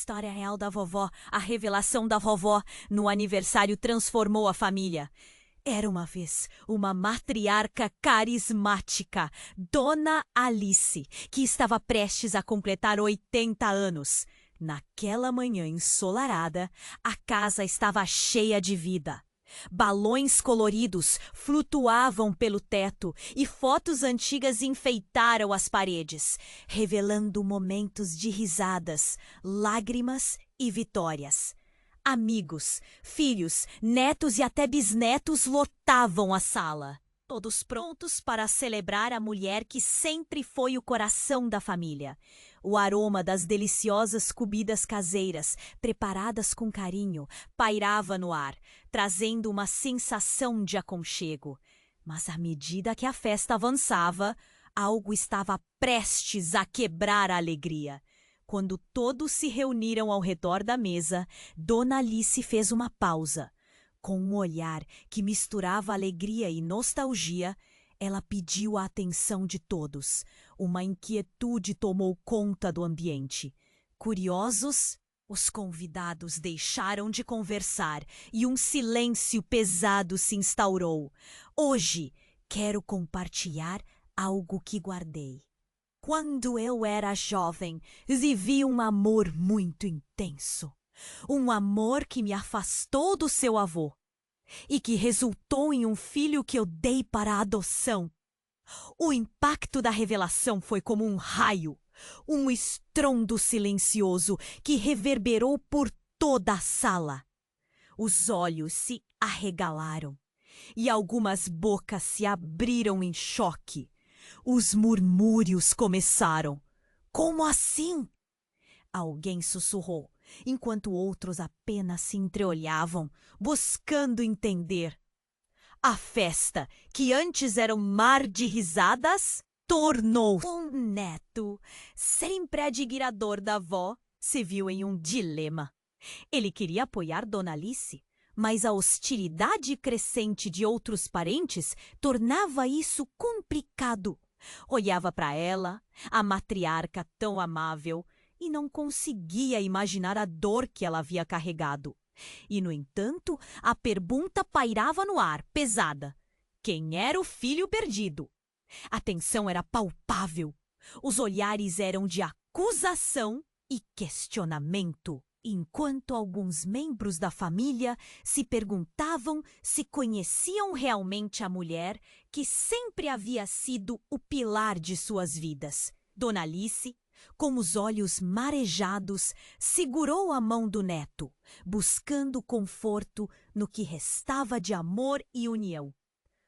história real da vovó, a revelação da vovó no aniversário transformou a família. Era uma vez uma matriarca carismática, Dona Alice, que estava prestes a completar 80 anos. Naquela manhã ensolarada, a casa estava cheia de vida. Balões coloridos flutuavam pelo teto e fotos antigas enfeitaram as paredes, revelando momentos de risadas, lágrimas e vitórias. Amigos, filhos, netos e até bisnetos lotavam a sala, todos prontos para celebrar a mulher que sempre foi o coração da família. O aroma das deliciosas comidas caseiras, preparadas com carinho, pairava no ar, trazendo uma sensação de aconchego. Mas à medida que a festa avançava, algo estava prestes a quebrar a alegria. Quando todos se reuniram ao redor da mesa, Dona Alice fez uma pausa. Com um olhar que misturava alegria e nostalgia, ela pediu a atenção de todos. Uma inquietude tomou conta do ambiente. Curiosos, os convidados deixaram de conversar e um silêncio pesado se instaurou. Hoje, quero compartilhar algo que guardei. Quando eu era jovem, vivi um amor muito intenso. Um amor que me afastou do seu avô e que resultou em um filho que eu dei para a adoção. O impacto da revelação foi como um raio, um estrondo silencioso que reverberou por toda a sala. Os olhos se arregalaram e algumas bocas se abriram em choque. Os murmúrios começaram. Como assim? Alguém sussurrou, enquanto outros apenas se entreolhavam, buscando entender. A festa, que antes era um mar de risadas, tornou um neto, sempre admirador da avó, se viu em um dilema. Ele queria apoiar Dona Alice, mas a hostilidade crescente de outros parentes tornava isso complicado. Olhava para ela, a matriarca tão amável, e não conseguia imaginar a dor que ela havia carregado. E, no entanto, a pergunta pairava no ar, pesada. Quem era o filho perdido? A tensão era palpável. Os olhares eram de acusação e questionamento, enquanto alguns membros da família se perguntavam se conheciam realmente a mulher que sempre havia sido o pilar de suas vidas. Dona Alice, com os olhos marejados, segurou a mão do neto, buscando conforto no que restava de amor e união.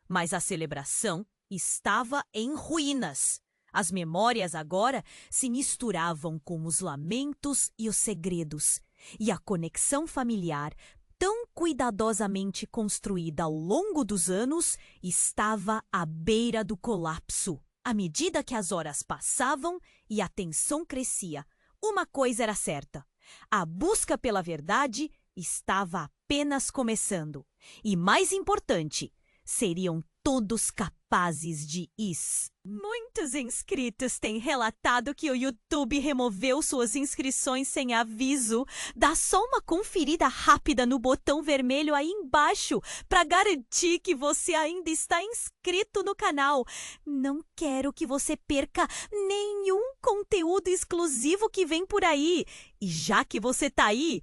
Mas a celebração estava em ruínas. As memórias agora se misturavam com os lamentos e os segredos, e a conexão familiar, tão cuidadosamente construída ao longo dos anos, estava à beira do colapso. À medida que as horas passavam e a tensão crescia, uma coisa era certa: a busca pela verdade estava apenas começando. E, mais importante, seriam todos capazes de isso. Muitos inscritos têm relatado que o YouTube removeu suas inscrições sem aviso. Dá só uma conferida rápida no botão vermelho aí embaixo para garantir que você ainda está inscrito no canal. Não quero que você perca nenhum conteúdo exclusivo que vem por aí. E já que você tá aí,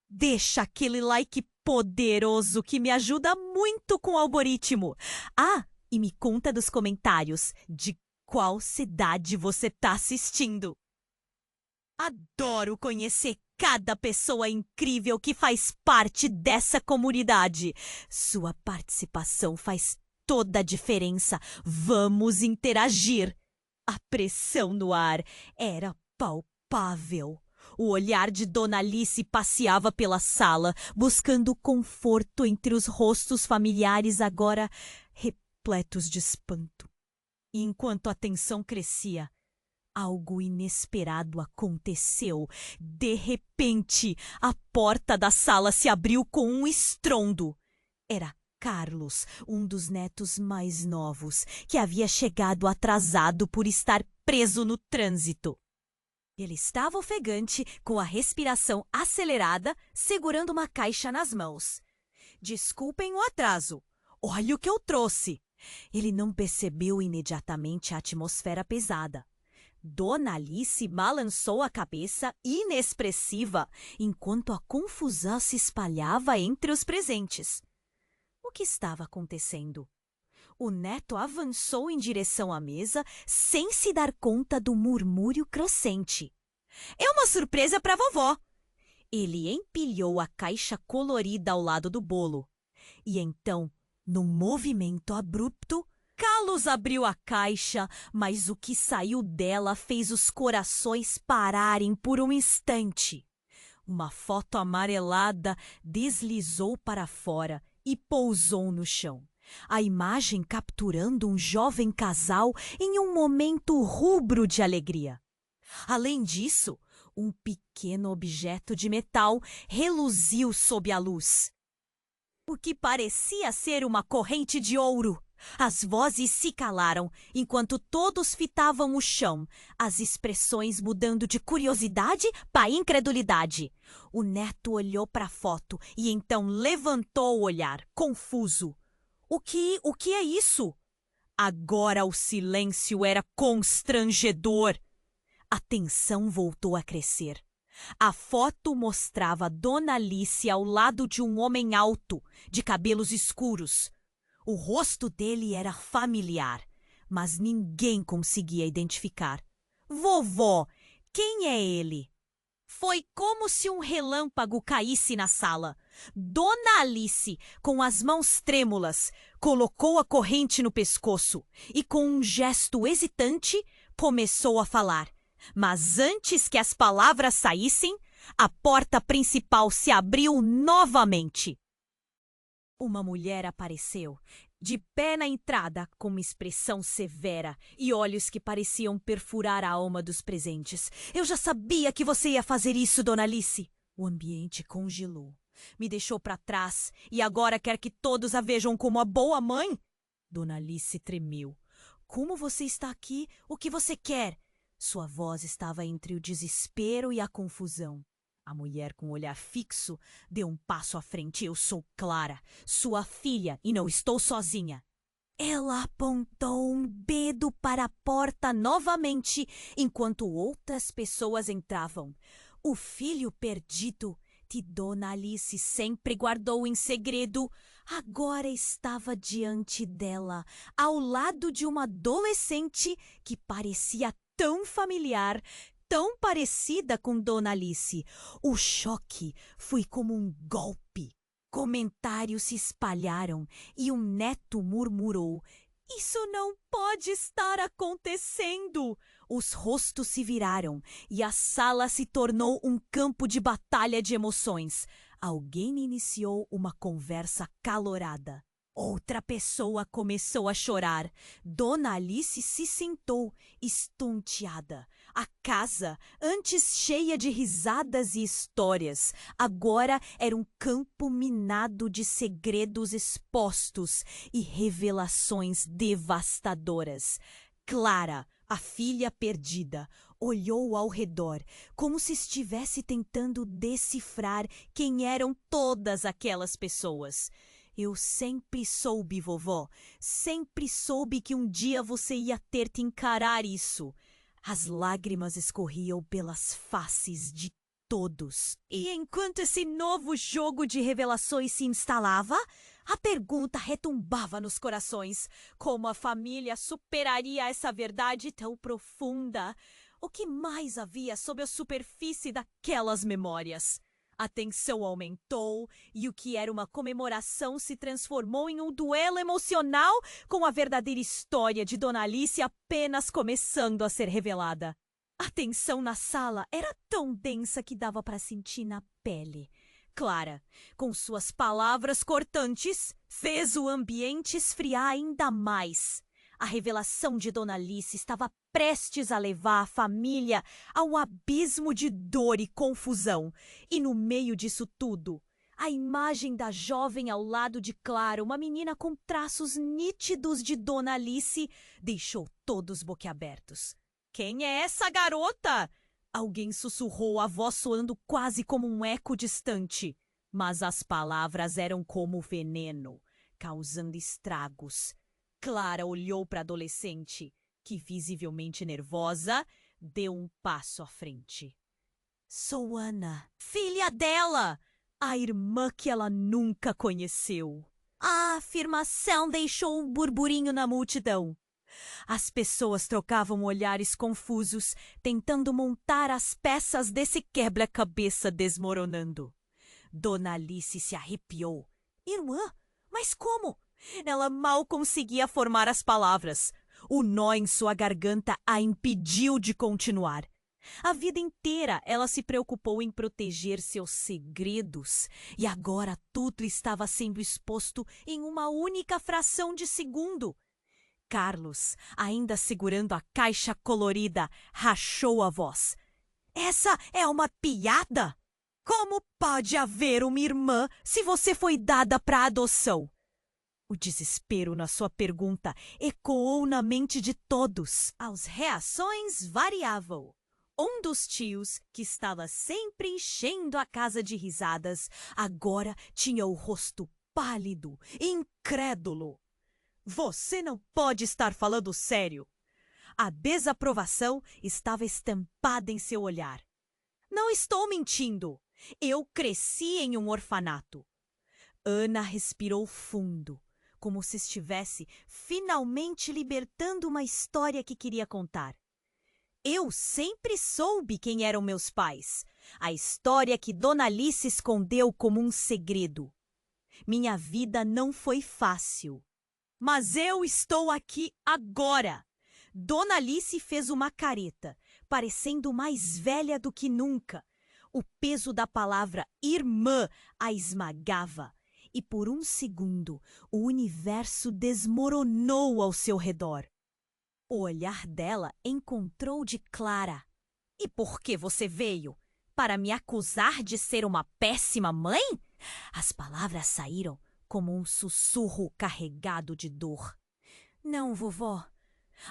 deixa aquele like poderoso que me ajuda muito com o algoritmo. Ah, e me conta nos comentários de qual cidade você está assistindo. Adoro conhecer cada pessoa incrível que faz parte dessa comunidade. Sua participação faz toda a diferença. Vamos interagir. A pressão no ar era palpável. O olhar de Dona Alice passeava pela sala, buscando conforto entre os rostos familiares agora repletos de espanto. E enquanto a tensão crescia, algo inesperado aconteceu. De repente, a porta da sala se abriu com um estrondo. Era Carlos, um dos netos mais novos, que havia chegado atrasado por estar preso no trânsito. Ele estava ofegante, com a respiração acelerada, segurando uma caixa nas mãos. Desculpem o atraso. Olha o que eu trouxe. Ele não percebeu imediatamente a atmosfera pesada. Dona Alice balançou a cabeça inexpressiva, enquanto a confusão se espalhava entre os presentes. O que estava acontecendo? O neto avançou em direção à mesa, sem se dar conta do murmúrio crescente. É uma surpresa para vovó! Ele empilhou a caixa colorida ao lado do bolo. E então, num movimento abrupto, Carlos abriu a caixa, mas o que saiu dela fez os corações pararem por um instante. Uma foto amarelada deslizou para fora e pousou no chão. A imagem capturando um jovem casal em um momento rubro de alegria. Além disso, um pequeno objeto de metal reluziu sob a luz. O que parecia ser uma corrente de ouro. As vozes se calaram, enquanto todos fitavam o chão, as expressões mudando de curiosidade para incredulidade. O neto olhou para a foto e então levantou o olhar, confuso. O que é isso? Agora o silêncio era constrangedor. A tensão voltou a crescer. A foto mostrava Dona Alice ao lado de um homem alto, de cabelos escuros. O rosto dele era familiar, mas ninguém conseguia identificar. Vovó, quem é ele? Foi como se um relâmpago caísse na sala. Dona Alice, com as mãos trêmulas, colocou a corrente no pescoço e, com um gesto hesitante, começou a falar. Mas antes que as palavras saíssem, a porta principal se abriu novamente. Uma mulher apareceu, de pé na entrada, com uma expressão severa e olhos que pareciam perfurar a alma dos presentes. Eu já sabia que você ia fazer isso, Dona Alice. O ambiente congelou. Me deixou para trás e agora quer que todos a vejam como a boa mãe? Dona Alice tremeu. Como você está aqui? O que você quer? Sua voz estava entre o desespero e a confusão. A mulher, com o olhar fixo, deu um passo à frente. Eu sou Clara, sua filha, e não estou sozinha. Ela apontou um dedo para a porta novamente, enquanto outras pessoas entravam. O filho perdido, que Dona Alice sempre guardou em segredo, agora estava diante dela, ao lado de uma adolescente que parecia tão familiar, tão parecida com Dona Alice. O choque foi como um golpe. Comentários se espalharam e um neto murmurou: "Isso não pode estar acontecendo!" Os rostos se viraram e a sala se tornou um campo de batalha de emoções. Alguém iniciou uma conversa calorada. Outra pessoa começou a chorar. Dona Alice se sentou, estonteada. A casa, antes cheia de risadas e histórias, agora era um campo minado de segredos expostos e revelações devastadoras. Clara, a filha perdida, olhou ao redor, como se estivesse tentando decifrar quem eram todas aquelas pessoas. Eu sempre soube, vovó, sempre soube que um dia você ia ter que encarar isso. As lágrimas escorriam pelas faces de todos. E enquanto esse novo jogo de revelações se instalava, a pergunta retumbava nos corações. Como a família superaria essa verdade tão profunda? O que mais havia sob a superfície daquelas memórias? A tensão aumentou e o que era uma comemoração se transformou em um duelo emocional, com a verdadeira história de Dona Alice apenas começando a ser revelada. A tensão na sala era tão densa que dava para sentir na pele. Clara, com suas palavras cortantes, fez o ambiente esfriar ainda mais. A revelação de Dona Alice estava prestes a levar a família a um abismo de dor e confusão. E no meio disso tudo, a imagem da jovem ao lado de Clara, uma menina com traços nítidos de Dona Alice, deixou todos boquiabertos. "Quem é essa garota?" Alguém sussurrou, a voz soando quase como um eco distante. Mas as palavras eram como veneno, causando estragos. Clara olhou para a adolescente, que, visivelmente nervosa, deu um passo à frente. Sou Ana, filha dela, a irmã que ela nunca conheceu. A afirmação deixou um burburinho na multidão. As pessoas trocavam olhares confusos, tentando montar as peças desse quebra-cabeça desmoronando. Dona Alice se arrepiou. Irmã? Mas como? Ela mal conseguia formar as palavras. O nó em sua garganta a impediu de continuar. A vida inteira ela se preocupou em proteger seus segredos e agora tudo estava sendo exposto em uma única fração de segundo. Carlos, ainda segurando a caixa colorida, rachou a voz. Essa é uma piada? Como pode haver uma irmã se você foi dada para adoção? O desespero na sua pergunta ecoou na mente de todos. As reações variavam. Um dos tios, que estava sempre enchendo a casa de risadas, agora tinha o rosto pálido, incrédulo. Você não pode estar falando sério. A desaprovação estava estampada em seu olhar. Não estou mentindo. Eu cresci em um orfanato. Ana respirou fundo, como se estivesse finalmente libertando uma história que queria contar. Eu sempre soube quem eram meus pais. A história que Dona Alice escondeu como um segredo. Minha vida não foi fácil. Mas eu estou aqui agora. Dona Alice fez uma careta, parecendo mais velha do que nunca. O peso da palavra irmã a esmagava. E por um segundo, o universo desmoronou ao seu redor. O olhar dela encontrou de Clara. E por que você veio? Para me acusar de ser uma péssima mãe? As palavras saíram como um sussurro carregado de dor. Não, vovó.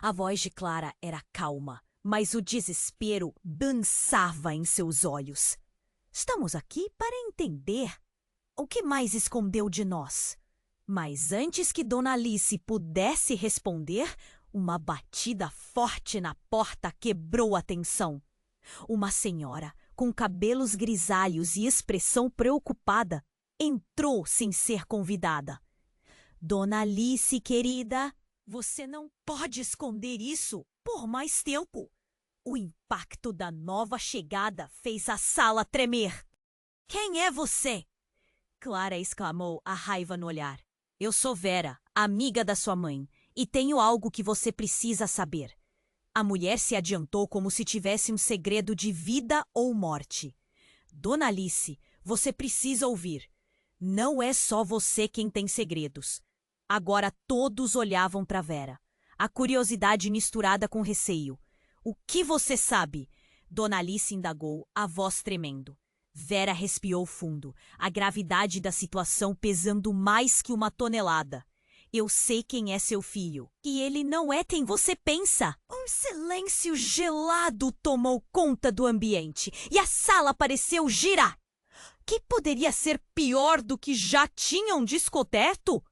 A voz de Clara era calma, mas o desespero dançava em seus olhos. Estamos aqui para entender. O que mais escondeu de nós? Mas antes que Dona Alice pudesse responder, uma batida forte na porta quebrou a tensão. Uma senhora, com cabelos grisalhos e expressão preocupada, entrou sem ser convidada. Dona Alice, querida, você não pode esconder isso por mais tempo. O impacto da nova chegada fez a sala tremer. Quem é você? Clara exclamou, a raiva no olhar. Eu sou Vera, amiga da sua mãe, e tenho algo que você precisa saber. A mulher se adiantou como se tivesse um segredo de vida ou morte. Dona Alice, você precisa ouvir. Não é só você quem tem segredos. Agora todos olhavam para Vera, a curiosidade misturada com receio. O que você sabe? Dona Alice indagou, a voz tremendo. Vera respirou fundo, a gravidade da situação pesando mais que uma tonelada. Eu sei quem é seu filho, e ele não é quem você pensa. Um silêncio gelado tomou conta do ambiente, e a sala pareceu girar. Que poderia ser pior do que já tinham descoberto?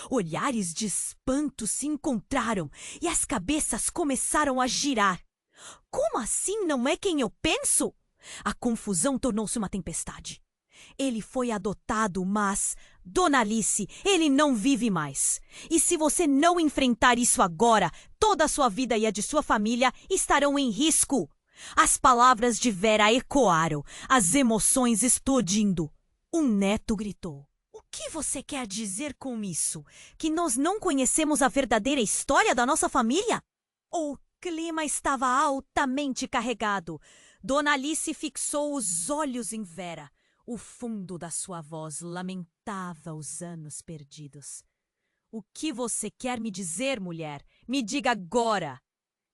Olhares de espanto se encontraram, e as cabeças começaram a girar. Como assim não é quem eu penso? A confusão tornou-se uma tempestade. Ele foi adotado, mas, Dona Alice, ele não vive mais. E se você não enfrentar isso agora, toda a sua vida e a de sua família estarão em risco. As palavras de Vera ecoaram, as emoções explodindo. Um neto gritou. O que você quer dizer com isso? Que nós não conhecemos a verdadeira história da nossa família? O clima estava altamente carregado. Dona Alice fixou os olhos em Vera. O fundo da sua voz lamentava os anos perdidos. O que você quer me dizer, mulher? Me diga agora!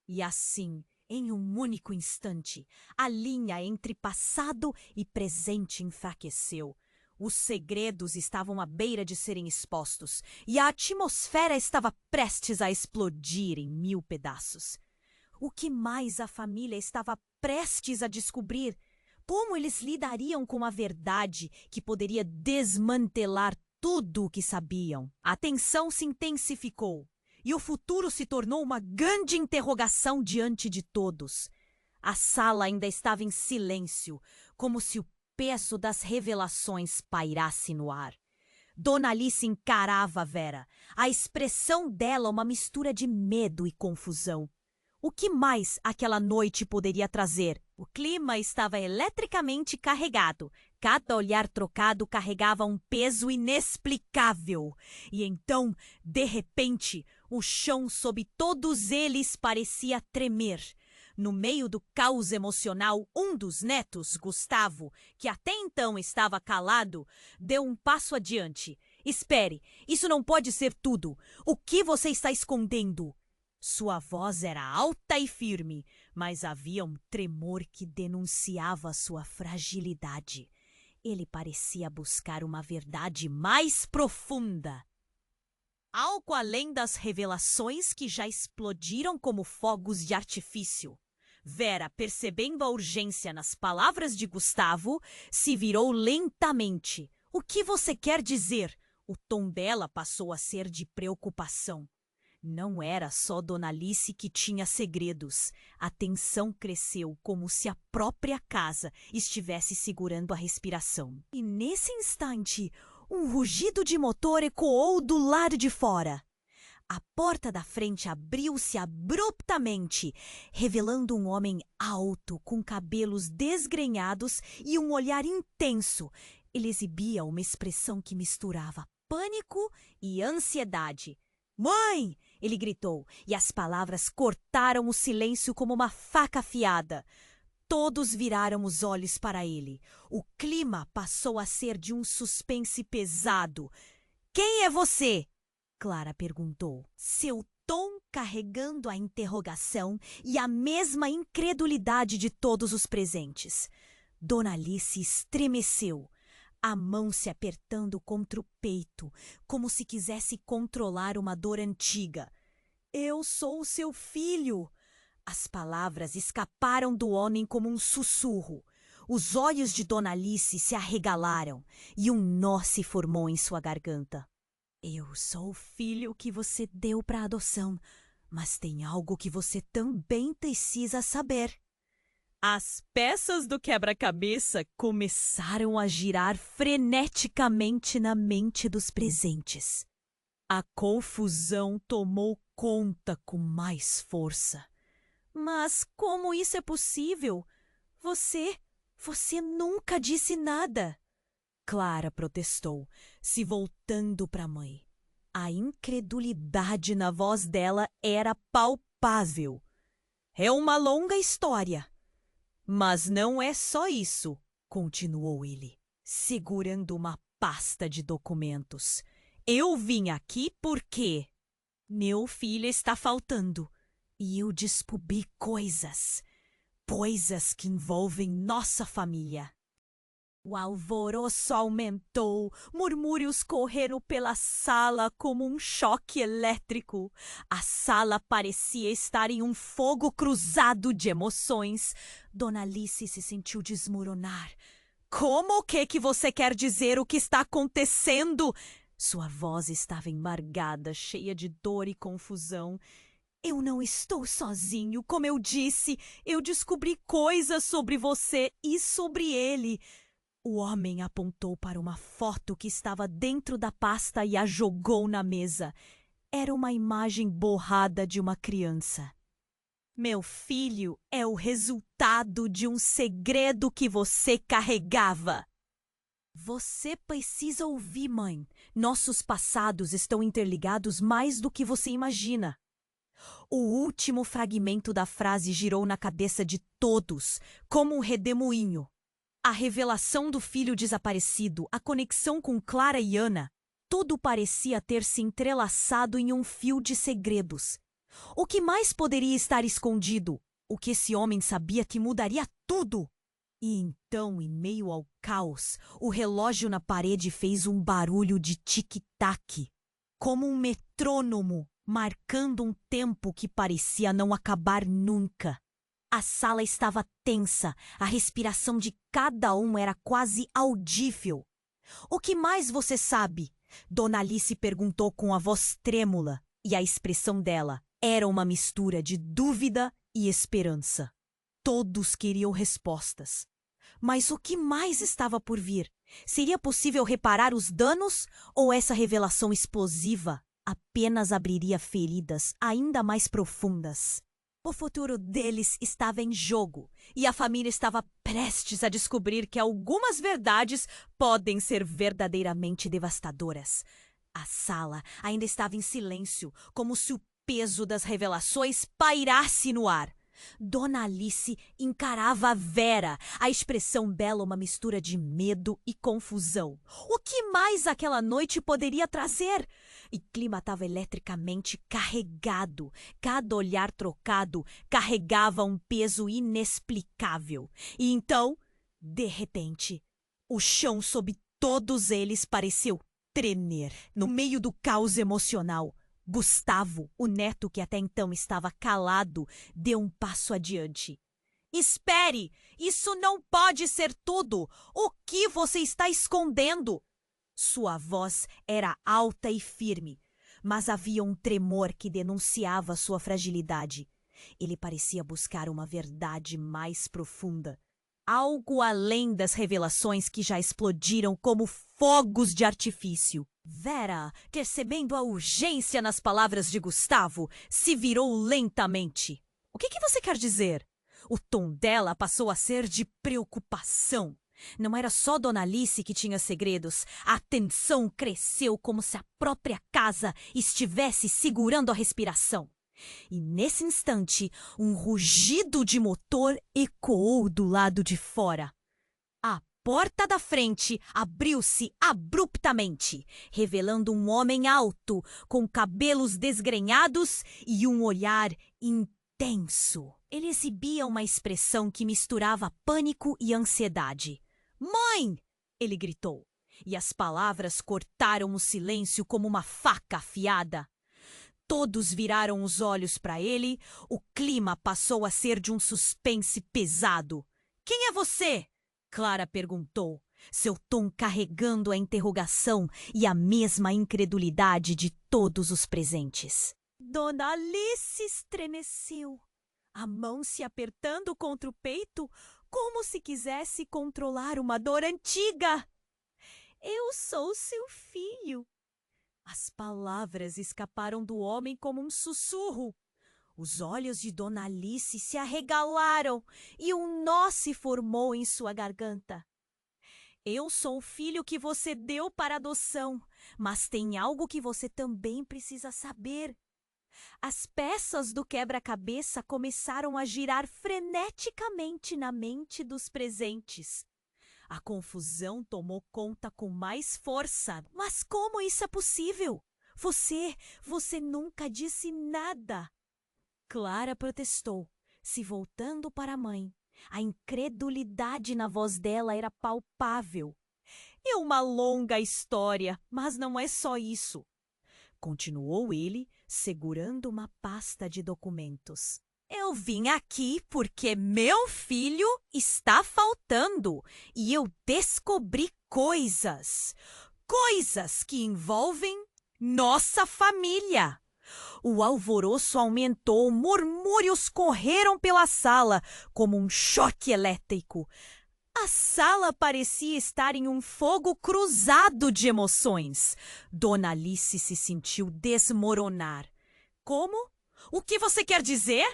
E assim, em um único instante, a linha entre passado e presente enfraqueceu. Os segredos estavam à beira de serem expostos, e a atmosfera estava prestes a explodir em 1000 pedaços. O que mais a família estava prestes a descobrir? Como eles lidariam com a verdade que poderia desmantelar tudo o que sabiam? A tensão se intensificou e o futuro se tornou uma grande interrogação diante de todos. A sala ainda estava em silêncio, como se o peso das revelações pairasse no ar. Dona Alice encarava Vera, a expressão dela uma mistura de medo e confusão. O que mais aquela noite poderia trazer? O clima estava eletricamente carregado. Cada olhar trocado carregava um peso inexplicável. E então, de repente, o chão sob todos eles parecia tremer. No meio do caos emocional, um dos netos, Gustavo, que até então estava calado, deu um passo adiante. Espere, isso não pode ser tudo. O que você está escondendo? Sua voz era alta e firme, mas havia um tremor que denunciava sua fragilidade. Ele parecia buscar uma verdade mais profunda. Algo além das revelações que já explodiram como fogos de artifício. Vera, percebendo a urgência nas palavras de Gustavo, se virou lentamente. O que você quer dizer? O tom dela passou a ser de preocupação. Não era só Dona Alice que tinha segredos. A tensão cresceu como se a própria casa estivesse segurando a respiração. E nesse instante, um rugido de motor ecoou do lado de fora. A porta da frente abriu-se abruptamente, revelando um homem alto, com cabelos desgrenhados e um olhar intenso. Ele exibia uma expressão que misturava pânico e ansiedade. "Mãe!" ele gritou, e as palavras cortaram o silêncio como uma faca afiada. Todos viraram os olhos para ele. O clima passou a ser de um suspense pesado. "Quem é você?" Clara perguntou, seu tom carregando a interrogação e a mesma incredulidade de todos os presentes. Dona Alice estremeceu, a mão se apertando contra o peito, como se quisesse controlar uma dor antiga. "Eu sou seu filho!" As palavras escaparam do homem como um sussurro. Os olhos de Dona Alice se arregalaram e um nó se formou em sua garganta. "Eu sou o filho que você deu para adoção, mas tem algo que você também precisa saber." As peças do quebra-cabeça começaram a girar freneticamente na mente dos presentes. A confusão tomou conta com mais força. "Mas como isso é possível? Você nunca disse nada." Clara protestou, se voltando para a mãe. A incredulidade na voz dela era palpável. "É uma longa história. Mas não é só isso", continuou ele, segurando uma pasta de documentos. "Eu vim aqui porque meu filho está faltando e eu descobri coisas que envolvem nossa família." O alvoroço aumentou, murmúrios correram pela sala como um choque elétrico. A sala parecia estar em um fogo cruzado de emoções. Dona Alice se sentiu desmoronar. "Como o que você quer dizer? O que está acontecendo?" Sua voz estava embargada, cheia de dor e confusão. "Eu não estou sozinho, como eu disse. Eu descobri coisas sobre você e sobre ele." O homem apontou para uma foto que estava dentro da pasta e a jogou na mesa. Era uma imagem borrada de uma criança. "Meu filho é o resultado de um segredo que você carregava." "Você precisa ouvir, mãe. Nossos passados estão interligados mais do que você imagina." O último fragmento da frase girou na cabeça de todos, como um redemoinho. A revelação do filho desaparecido, a conexão com Clara e Ana, tudo parecia ter se entrelaçado em um fio de segredos. O que mais poderia estar escondido? O que esse homem sabia que mudaria tudo? E então, em meio ao caos, o relógio na parede fez um barulho de tic-tac, como um metrônomo. marcando um tempo que parecia não acabar nunca. A sala estava tensa, a respiração de cada um era quase audível. "O que mais você sabe?" Dona Alice perguntou com a voz trêmula, e a expressão dela era uma mistura de dúvida e esperança. Todos queriam respostas. Mas o que mais estava por vir? Seria possível reparar os danos ou essa revelação explosiva apenas abriria feridas ainda mais profundas? O futuro deles estava em jogo e a família estava prestes a descobrir que algumas verdades podem ser verdadeiramente devastadoras. A sala ainda estava em silêncio, como se o peso das revelações pairasse no ar. Dona Alice encarava a Vera, a expressão dela uma mistura de medo e confusão. O que mais aquela noite poderia trazer? E clima estava eletricamente carregado. Cada olhar trocado carregava um peso inexplicável. E então, de repente, o chão sob todos eles pareceu tremer. No meio do caos emocional, Gustavo, o neto que até então estava calado, deu um passo adiante. "Espere! Isso não pode ser tudo! O que você está escondendo?" Sua voz era alta e firme, mas havia um tremor que denunciava sua fragilidade. Ele parecia buscar uma verdade mais profunda. Algo além das revelações que já explodiram como fogos de artifício. Vera, percebendo a urgência nas palavras de Gustavo, se virou lentamente. "O que você quer dizer?" O tom dela passou a ser de preocupação. Não era só Dona Alice que tinha segredos. A tensão cresceu como se a própria casa estivesse segurando a respiração. E nesse instante, um rugido de motor ecoou do lado de fora. A porta da frente abriu-se abruptamente, revelando um homem alto, com cabelos desgrenhados e um olhar intenso. Ele exibia uma expressão que misturava pânico e ansiedade. "Mãe!" ele gritou, e as palavras cortaram o silêncio como uma faca afiada. Todos viraram os olhos para ele, o clima passou a ser de um suspense pesado. "Quem é você?" Clara perguntou, seu tom carregando a interrogação e a mesma incredulidade de todos os presentes. Dona Alice estremeceu, a mão se apertando contra o peito, como se quisesse controlar uma dor antiga. "Eu sou seu filho." As palavras escaparam do homem como um sussurro. Os olhos de Dona Alice se arregalaram e um nó se formou em sua garganta. "Eu sou o filho que você deu para adoção, mas tem algo que você também precisa saber." As peças do quebra-cabeça começaram a girar freneticamente na mente dos presentes. A confusão tomou conta com mais força. "Mas como isso é possível? Você nunca disse nada." Clara protestou, se voltando para a mãe. A incredulidade na voz dela era palpável. "É uma longa história, mas não é só isso." Continuou ele, segurando uma pasta de documentos. "Eu vim aqui porque meu filho está faltando e eu descobri coisas. Coisas que envolvem nossa família." O alvoroço aumentou, murmúrios correram pela sala como um choque elétrico. A sala parecia estar em um fogo cruzado de emoções. Dona Alice se sentiu desmoronar. "Como? O que você quer dizer?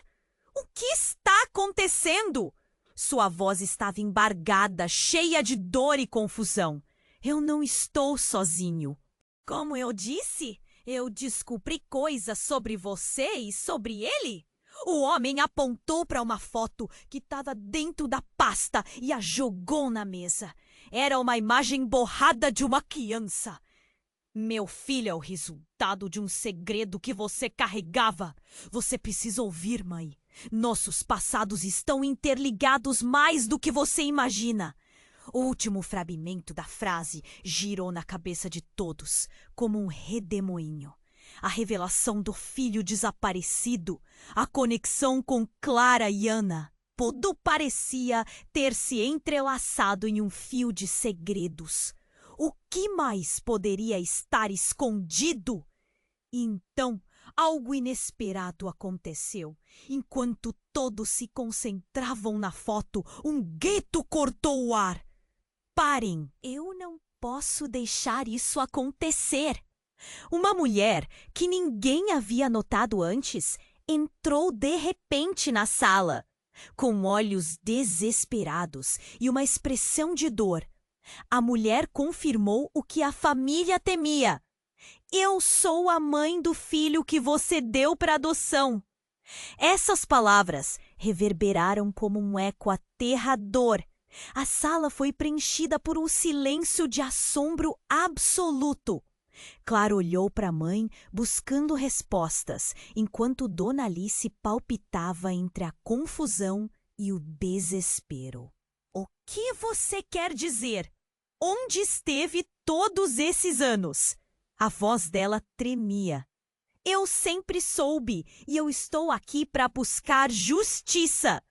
O que está acontecendo?" Sua voz estava embargada, cheia de dor e confusão. "Eu não estou sozinho. Como eu disse, eu descobri coisas sobre você e sobre ele." O homem apontou para uma foto que estava dentro da pasta e a jogou na mesa. Era uma imagem borrada de uma criança. "Meu filho é o resultado de um segredo que você carregava. Você precisa ouvir, mãe. Nossos passados estão interligados mais do que você imagina." O último fragmento da frase girou na cabeça de todos, como um redemoinho. A revelação do filho desaparecido, a conexão com Clara e Ana, tudo parecia ter se entrelaçado em um fio de segredos. O que mais poderia estar escondido? E então, algo inesperado aconteceu. Enquanto todos se concentravam na foto, um grito cortou o ar. Parem! Eu não posso deixar isso acontecer. Uma mulher que ninguém havia notado antes entrou de repente na sala, com olhos desesperados e uma expressão de dor. A mulher confirmou o que a família temia. Eu sou a mãe do filho que você deu para adoção. Essas palavras reverberaram como um eco aterrador. A sala foi preenchida por um silêncio de assombro absoluto. Clara olhou para a mãe, buscando respostas, enquanto Dona Alice palpitava entre a confusão e o desespero. O que você quer dizer? Onde esteve todos esses anos? A voz dela tremia. Eu sempre soube e eu estou aqui para buscar justiça.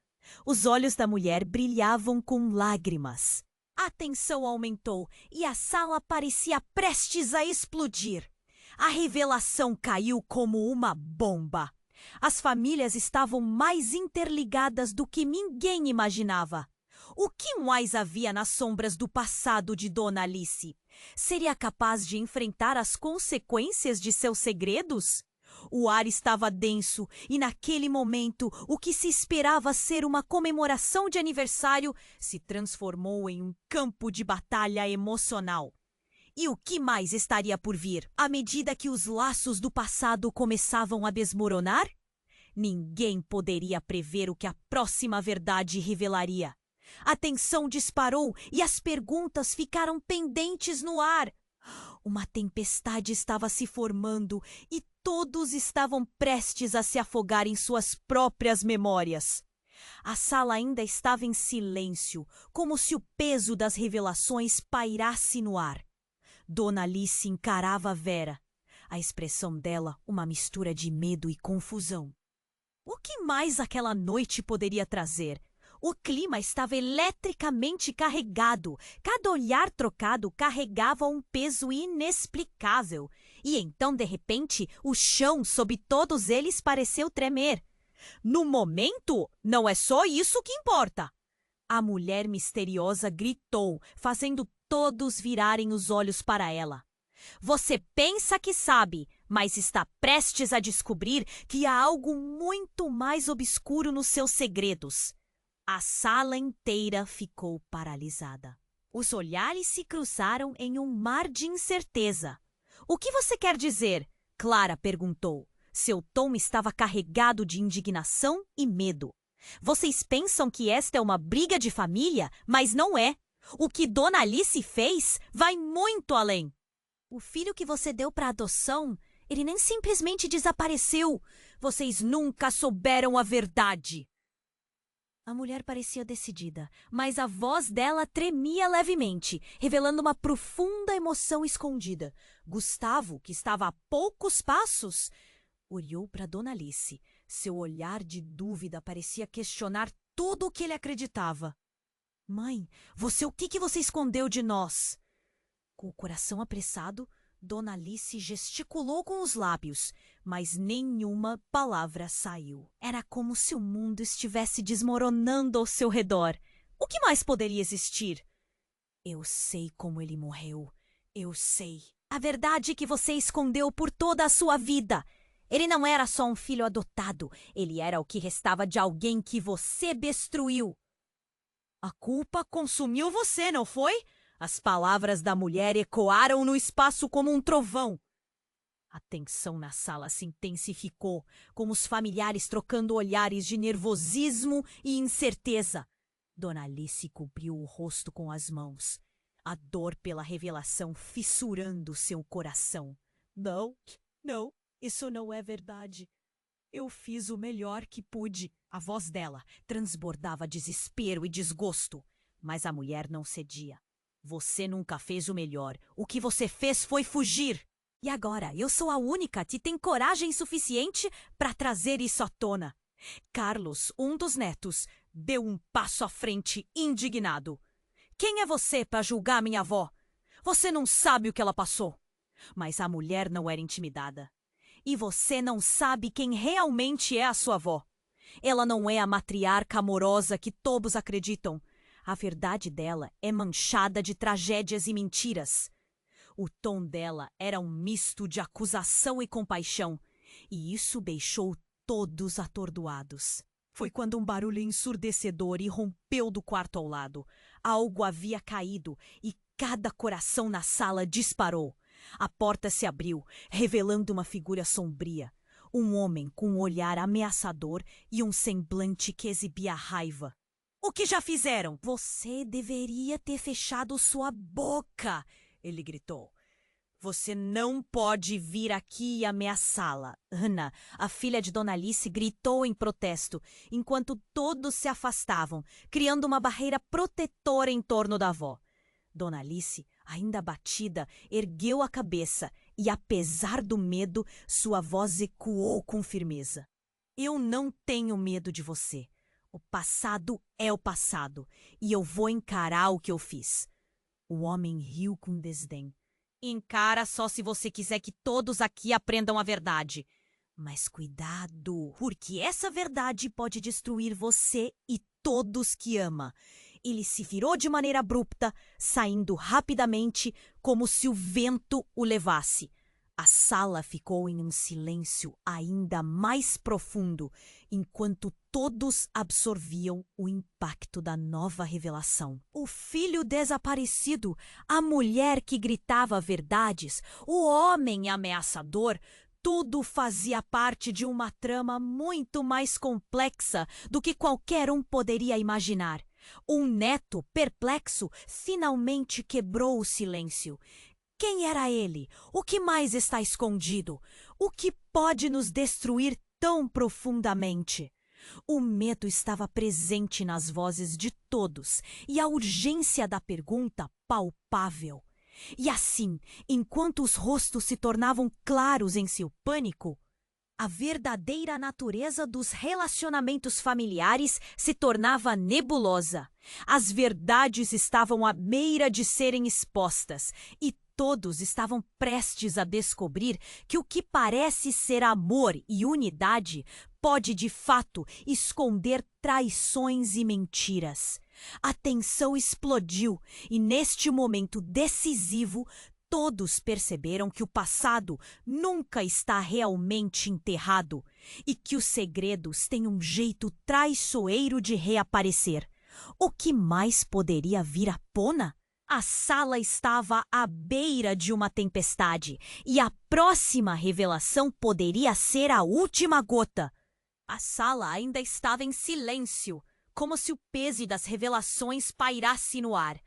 Os olhos da mulher brilhavam com lágrimas. A tensão aumentou e a sala parecia prestes a explodir. A revelação caiu como uma bomba. As famílias estavam mais interligadas do que ninguém imaginava. O que mais havia nas sombras do passado de Dona Alice? Seria capaz de enfrentar as consequências de seus segredos? O ar estava denso e, naquele momento, o que se esperava ser uma comemoração de aniversário se transformou em um campo de batalha emocional. E o que mais estaria por vir, à medida que os laços do passado começavam a desmoronar? Ninguém poderia prever o que a próxima verdade revelaria. A tensão disparou e as perguntas ficaram pendentes no ar. Uma tempestade estava se formando e todos estavam prestes a se afogar em suas próprias memórias. A sala ainda estava em silêncio, como se o peso das revelações pairasse no ar. Dona Alice encarava Vera. A expressão dela, uma mistura de medo e confusão. O que mais aquela noite poderia trazer? O clima estava eletricamente carregado. Cada olhar trocado carregava um peso inexplicável. E então, de repente, o chão sob todos eles pareceu tremer. No momento, não é só isso que importa. A mulher misteriosa gritou, fazendo todos virarem os olhos para ela. Você pensa que sabe, mas está prestes a descobrir que há algo muito mais obscuro nos seus segredos. A sala inteira ficou paralisada. Os olhares se cruzaram em um mar de incerteza. O que você quer dizer? Clara perguntou. Seu tom estava carregado de indignação e medo. Vocês pensam que esta é uma briga de família, mas não é. O que Dona Alice fez vai muito além. O filho que você deu para adoção, ele nem simplesmente desapareceu. Vocês nunca souberam a verdade. A mulher parecia decidida, mas a voz dela tremia levemente, revelando uma profunda emoção escondida. Gustavo, que estava a poucos passos, olhou para Dona Alice. Seu olhar de dúvida parecia questionar tudo o que ele acreditava. Mãe, o que você escondeu de nós? Com o coração apressado, Dona Alice gesticulou com os lábios, mas nenhuma palavra saiu. Era como se o mundo estivesse desmoronando ao seu redor. O que mais poderia existir? Eu sei como ele morreu. Eu sei. A verdade que você escondeu por toda a sua vida. Ele não era só um filho adotado. Ele era o que restava de alguém que você destruiu. A culpa consumiu você, não foi? As palavras da mulher ecoaram no espaço como um trovão. A tensão na sala se intensificou, com os familiares trocando olhares de nervosismo e incerteza. Dona Alice cobriu o rosto com as mãos, a dor pela revelação fissurando seu coração. Não, isso não é verdade. Eu fiz o melhor que pude. A voz dela transbordava desespero e desgosto, mas a mulher não cedia. Você nunca fez o melhor. O que você fez foi fugir. E agora, eu sou a única que tem coragem suficiente para trazer isso à tona. Carlos, um dos netos, deu um passo à frente, indignado. Quem é você para julgar minha avó? Você não sabe o que ela passou. Mas a mulher não era intimidada. E você não sabe quem realmente é a sua avó. Ela não é a matriarca amorosa que todos acreditam. A verdade dela é manchada de tragédias e mentiras. O tom dela era um misto de acusação e compaixão, e isso deixou todos atordoados. Foi quando um barulho ensurdecedor irrompeu do quarto ao lado. Algo havia caído e cada coração na sala disparou. A porta se abriu, revelando uma figura sombria. Um homem com um olhar ameaçador e um semblante que exibia raiva. O que já fizeram? Você deveria ter fechado sua boca, ele gritou. Você não pode vir aqui e ameaçá-la. Ana, a filha de Dona Alice, gritou em protesto, enquanto todos se afastavam, criando uma barreira protetora em torno da avó. Dona Alice, ainda abatida, ergueu a cabeça e, apesar do medo, sua voz ecoou com firmeza. Eu não tenho medo de você. O passado é o passado, e eu vou encarar o que eu fiz. O homem riu com desdém. Encara só se você quiser que todos aqui aprendam a verdade. Mas cuidado, porque essa verdade pode destruir você e todos que ama. Ele se virou de maneira abrupta, saindo rapidamente, como se o vento o levasse. A sala ficou em um silêncio ainda mais profundo, enquanto todos absorviam o impacto da nova revelação. O filho desaparecido, a mulher que gritava verdades, o homem ameaçador, tudo fazia parte de uma trama muito mais complexa do que qualquer um poderia imaginar. Um neto, perplexo, finalmente quebrou o silêncio. Quem era ele? O que mais está escondido? O que pode nos destruir tão profundamente? O medo estava presente nas vozes de todos e a urgência da pergunta palpável. E assim, enquanto os rostos se tornavam claros em seu pânico, a verdadeira natureza dos relacionamentos familiares se tornava nebulosa. As verdades estavam à beira de serem expostas e todos estavam prestes a descobrir que o que parece ser amor e unidade pode, de fato, esconder traições e mentiras. A tensão explodiu e, neste momento decisivo, todos perceberam que o passado nunca está realmente enterrado e que os segredos têm um jeito traiçoeiro de reaparecer. O que mais poderia vir à tona? A sala estava à beira de uma tempestade e a próxima revelação poderia ser a última gota. A sala ainda estava em silêncio, como se o peso das revelações pairasse no ar.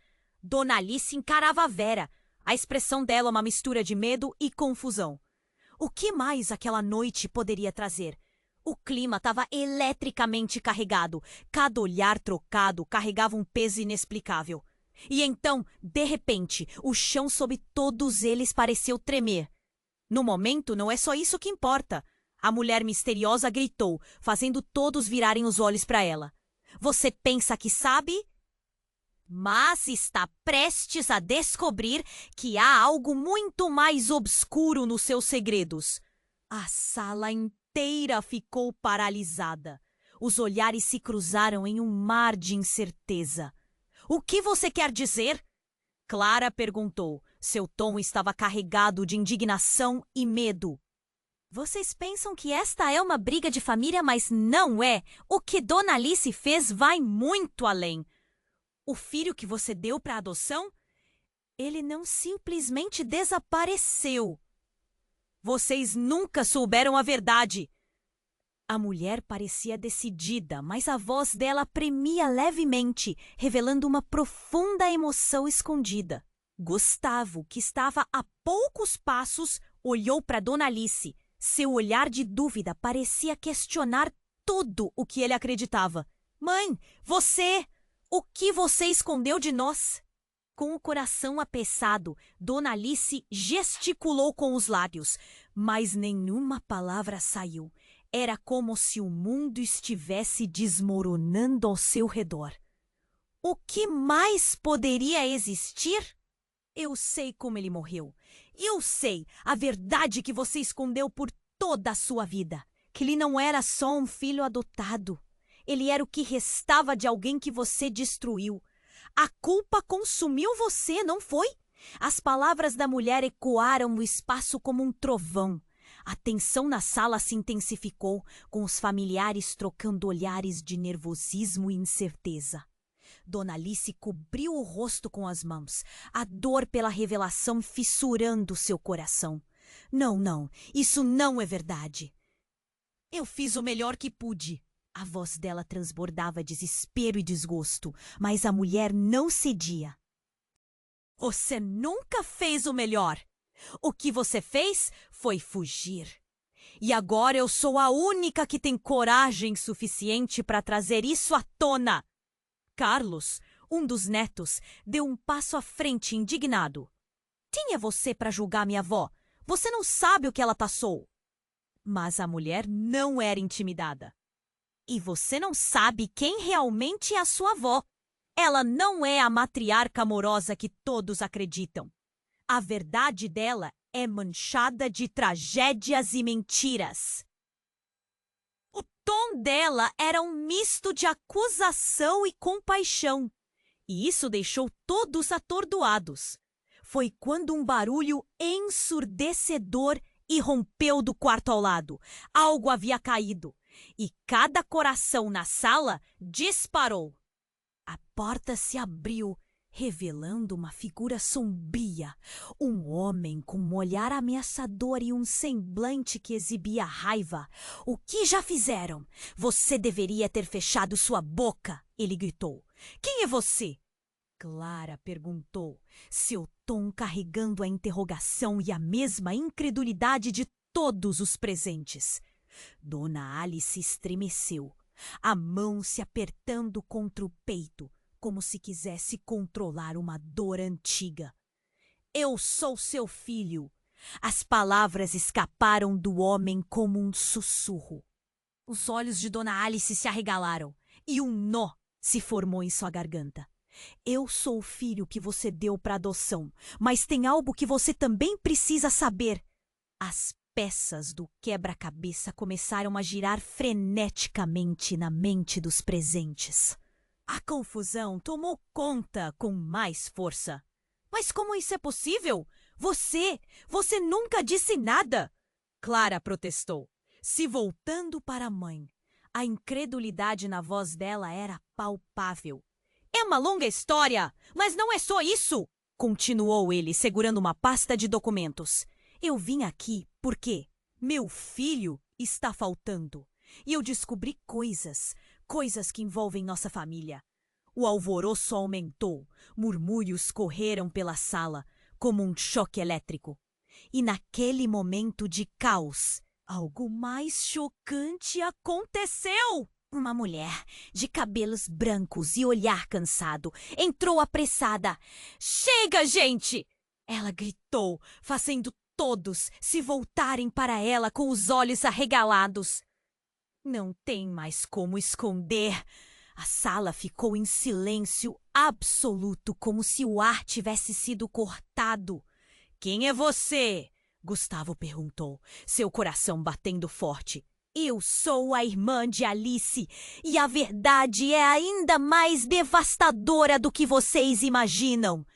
Dona Alice encarava Vera, a expressão dela uma mistura de medo e confusão. O que mais aquela noite poderia trazer? O clima estava eletricamente carregado. Cada olhar trocado carregava um peso inexplicável. E então, de repente, o chão sob todos eles pareceu tremer. No momento, não é só isso que importa. A mulher misteriosa gritou, fazendo todos virarem os olhos para ela. Você pensa que sabe? Mas está prestes a descobrir que há algo muito mais obscuro nos seus segredos. A sala inteira ficou paralisada. Os olhares se cruzaram em um mar de incerteza. O que você quer dizer? Clara perguntou. Seu tom estava carregado de indignação e medo. Vocês pensam que esta é uma briga de família, mas não é. O que Dona Alice fez vai muito além. O filho que você deu para adoção? Ele não simplesmente desapareceu. Vocês nunca souberam a verdade. A mulher parecia decidida, mas a voz dela premia levemente, revelando uma profunda emoção escondida. Gustavo, que estava a poucos passos, olhou para Dona Alice. Seu olhar de dúvida parecia questionar tudo o que ele acreditava. Mãe, você! O que você escondeu de nós? Com o coração apressado, Dona Alice gesticulou com os lábios, mas nenhuma palavra saiu. Era como se o mundo estivesse desmoronando ao seu redor. O que mais poderia existir? Eu sei como ele morreu. Eu sei a verdade que você escondeu por toda a sua vida. Que ele não era só um filho adotado. Ele era o que restava de alguém que você destruiu. A culpa consumiu você, não foi? As palavras da mulher ecoaram no espaço como um trovão. A tensão na sala se intensificou, com os familiares trocando olhares de nervosismo e incerteza. Dona Alice cobriu o rosto com as mãos, a dor pela revelação fissurando seu coração. Não, isso não é verdade. Eu fiz o melhor que pude. A voz dela transbordava desespero e desgosto, mas a mulher não cedia. Você nunca fez o melhor. O que você fez foi fugir. E agora eu sou a única que tem coragem suficiente para trazer isso à tona. Carlos, um dos netos, deu um passo à frente indignado. Quem é você para julgar minha avó? Você não sabe o que ela passou. Mas a mulher não era intimidada. E você não sabe quem realmente é a sua avó. Ela não é a matriarca amorosa que todos acreditam. A verdade dela é manchada de tragédias e mentiras. O tom dela era um misto de acusação e compaixão. E isso deixou todos atordoados. Foi quando um barulho ensurdecedor irrompeu do quarto ao lado. Algo havia caído. E cada coração na sala disparou. A porta se abriu, revelando uma figura sombria. Um homem com um olhar ameaçador e um semblante que exibia raiva. O que já fizeram? Você deveria ter fechado sua boca, ele gritou. Quem é você? Clara perguntou, seu tom carregando a interrogação e a mesma incredulidade de todos os presentes. Dona Alice estremeceu, a mão se apertando contra o peito, como se quisesse controlar uma dor antiga. Eu sou seu filho. As palavras escaparam do homem como um sussurro. Os olhos de Dona Alice se arregalaram e um nó se formou em sua garganta. Eu sou o filho que você deu para adoção, mas tem algo que você também precisa saber. As peças do quebra-cabeça começaram a girar freneticamente na mente dos presentes. A confusão tomou conta com mais força. Mas como isso é possível? Você nunca disse nada! Clara protestou, se voltando para a mãe. A incredulidade na voz dela era palpável. É uma longa história, mas não é só isso! Continuou ele, segurando uma pasta de documentos. Eu vim aqui porque meu filho está faltando. E eu descobri coisas que envolvem nossa família. O alvoroço aumentou, murmúrios correram pela sala, como um choque elétrico. E naquele momento de caos, algo mais chocante aconteceu! Uma mulher, de cabelos brancos e olhar cansado, entrou apressada. Chega, gente! Ela gritou, fazendo todos se voltarem para ela com os olhos arregalados. Não tem mais como esconder. A sala ficou em silêncio absoluto, como se o ar tivesse sido cortado. Quem é você? Gustavo perguntou, seu coração batendo forte. Eu sou a irmã de Alice, e a verdade é ainda mais devastadora do que vocês imaginam.